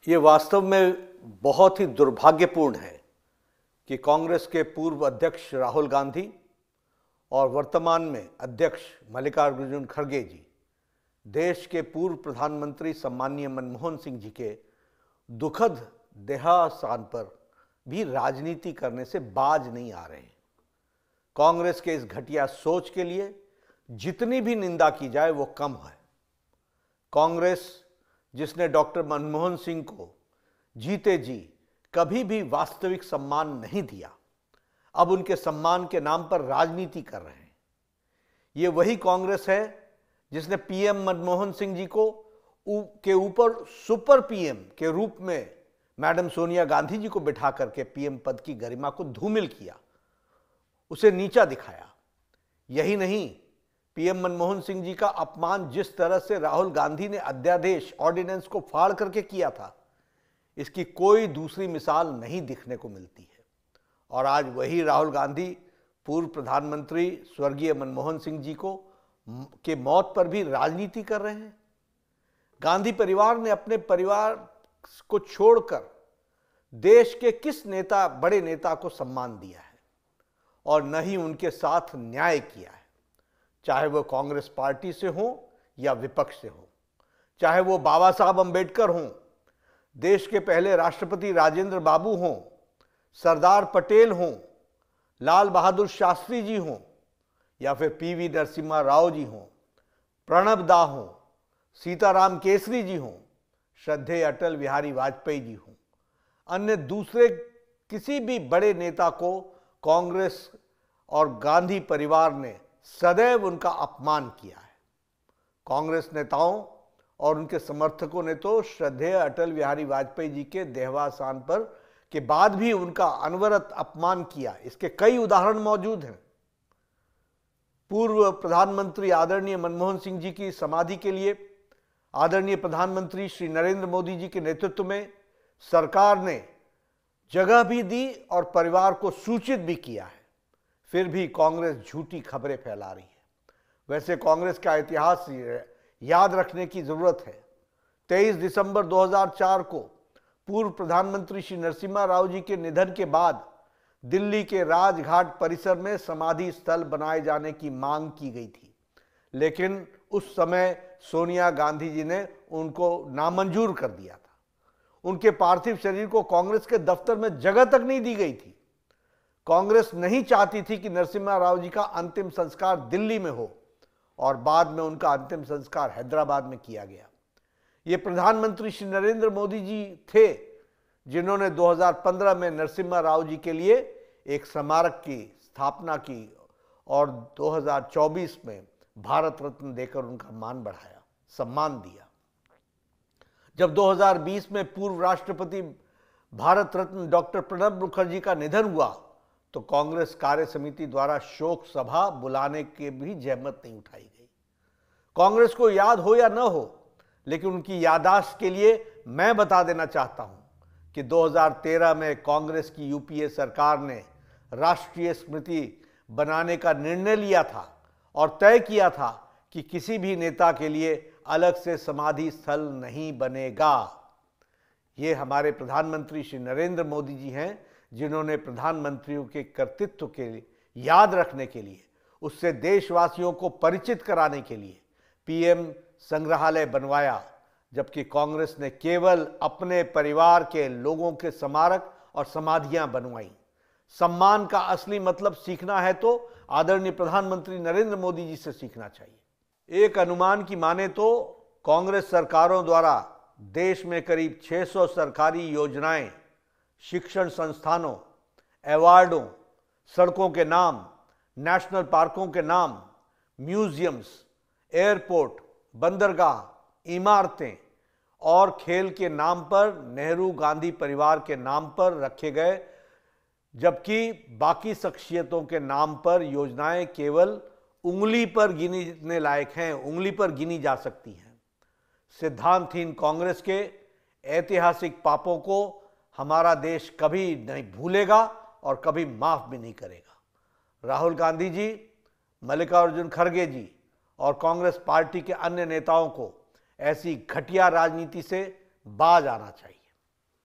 ये वास्तव में बहुत ही दुर्भाग्यपूर्ण है कि कांग्रेस के पूर्व अध्यक्ष राहुल गांधी और वर्तमान में अध्यक्ष मल्लिकार्जुन खड़गे जी देश के पूर्व प्रधानमंत्री सम्माननीय मनमोहन सिंह जी के दुखद देहावसान पर भी राजनीति करने से बाज नहीं आ रहे हैं। कांग्रेस के इस घटिया सोच के लिए जितनी भी निंदा की जाए वो कम है। कांग्रेस जिसने डॉक्टर मनमोहन सिंह को जीते जी कभी भी वास्तविक सम्मान नहीं दिया, अब उनके सम्मान के नाम पर राजनीति कर रहे हैं। ये वही कांग्रेस है जिसने पीएम मनमोहन सिंह जी को के ऊपर सुपर पीएम के रूप में मैडम सोनिया गांधी जी को बिठा करके पीएम पद की गरिमा को धूमिल किया, उसे नीचा दिखाया। यही नहीं, पीएम मनमोहन सिंह जी का अपमान जिस तरह से राहुल गांधी ने अध्यादेश ऑर्डिनेंस को फाड़ करके किया था, इसकी कोई दूसरी मिसाल नहीं दिखने को मिलती है। और आज वही राहुल गांधी पूर्व प्रधानमंत्री स्वर्गीय मनमोहन सिंह जी के मौत पर भी राजनीति कर रहे हैं। गांधी परिवार ने अपने परिवार को छोड़कर देश के किस बड़े नेता को सम्मान दिया है और न ही उनके साथ न्याय किया है, चाहे वो कांग्रेस पार्टी से हो या विपक्ष से हो, चाहे वो बाबा साहब अंबेडकर हों, देश के पहले राष्ट्रपति राजेंद्र बाबू हों, सरदार पटेल हों, लाल बहादुर शास्त्री जी हों या फिर पीवी नरसिम्हा राव जी हों, प्रणब दा हों, सीताराम केसरी जी हों, श्रद्धेय अटल बिहारी वाजपेयी जी हों, अन्य दूसरे किसी भी बड़े नेता को कांग्रेस और गांधी परिवार ने सदैव उनका अपमान किया है। कांग्रेस नेताओं और उनके समर्थकों ने तो श्रद्धेय अटल बिहारी वाजपेयी जी के देहावसान पर के बाद भी उनका अनवरत अपमान किया। इसके कई उदाहरण मौजूद हैं। पूर्व प्रधानमंत्री आदरणीय मनमोहन सिंह जी की समाधि के लिए आदरणीय प्रधानमंत्री श्री नरेंद्र मोदी जी के नेतृत्व में सरकार ने जगह भी दी और परिवार को सूचित भी किया है, फिर भी कांग्रेस झूठी खबरें फैला रही है। वैसे कांग्रेस का इतिहास याद रखने की जरूरत है। 23 दिसंबर 2004 को पूर्व प्रधानमंत्री श्री नरसिम्हा राव जी के निधन के बाद दिल्ली के राजघाट परिसर में समाधि स्थल बनाए जाने की मांग की गई थी, लेकिन उस समय सोनिया गांधी जी ने उनको नामंजूर कर दिया था। उनके पार्थिव शरीर को कांग्रेस के दफ्तर में जगह तक नहीं दी गई थी। कांग्रेस नहीं चाहती थी कि नरसिम्हा राव जी का अंतिम संस्कार दिल्ली में हो और बाद में उनका अंतिम संस्कार हैदराबाद में किया गया। ये प्रधानमंत्री श्री नरेंद्र मोदी जी थे जिन्होंने 2015 में नरसिम्हा राव जी के लिए एक स्मारक की स्थापना की और 2024 में भारत रत्न देकर उनका मान बढ़ाया, सम्मान दिया। जब 2020 में पूर्व राष्ट्रपति भारत रत्न डॉक्टर प्रणब मुखर्जी का निधन हुआ तो कांग्रेस कार्य समिति द्वारा शोक सभा बुलाने के भी जहमत नहीं उठाई गई। कांग्रेस को याद हो या न हो, लेकिन उनकी याददाश्त के लिए मैं बता देना चाहता हूं कि 2013 में कांग्रेस की यूपीए सरकार ने राष्ट्रीय स्मृति बनाने का निर्णय लिया था और तय किया था कि किसी भी नेता के लिए अलग से समाधि स्थल नहीं बनेगा। ये हमारे प्रधानमंत्री श्री नरेंद्र मोदी जी हैं जिन्होंने प्रधानमंत्रियों के कर्तृत्व के लिए याद रखने के लिए, उससे देशवासियों को परिचित कराने के लिए पीएम संग्रहालय बनवाया, जबकि कांग्रेस ने केवल अपने परिवार के लोगों के स्मारक और समाधियां बनवाई। सम्मान का असली मतलब सीखना है तो आदरणीय प्रधानमंत्री नरेंद्र मोदी जी से सीखना चाहिए। एक अनुमान की माने तो कांग्रेस सरकारों द्वारा देश में करीब 600 सरकारी योजनाएं, शिक्षण संस्थानों, अवार्डों, सड़कों के नाम, नेशनल पार्कों के नाम, म्यूजियम्स, एयरपोर्ट, बंदरगाह, इमारतें और खेल के नाम पर, नेहरू गांधी परिवार के नाम पर रखे गए, जबकि बाकी शख्सियतों के नाम पर योजनाएं केवल उंगली पर गिनने लायक हैं, उंगली पर गिनी जा सकती हैं। सिद्धांतहीन कांग्रेस के ऐतिहासिक पापों को हमारा देश कभी नहीं भूलेगा और कभी माफ भी नहीं करेगा। राहुल गांधी जी, मल्लिकार्जुन खड़गे जी और कांग्रेस पार्टी के अन्य नेताओं को ऐसी घटिया राजनीति से बाज आना चाहिए।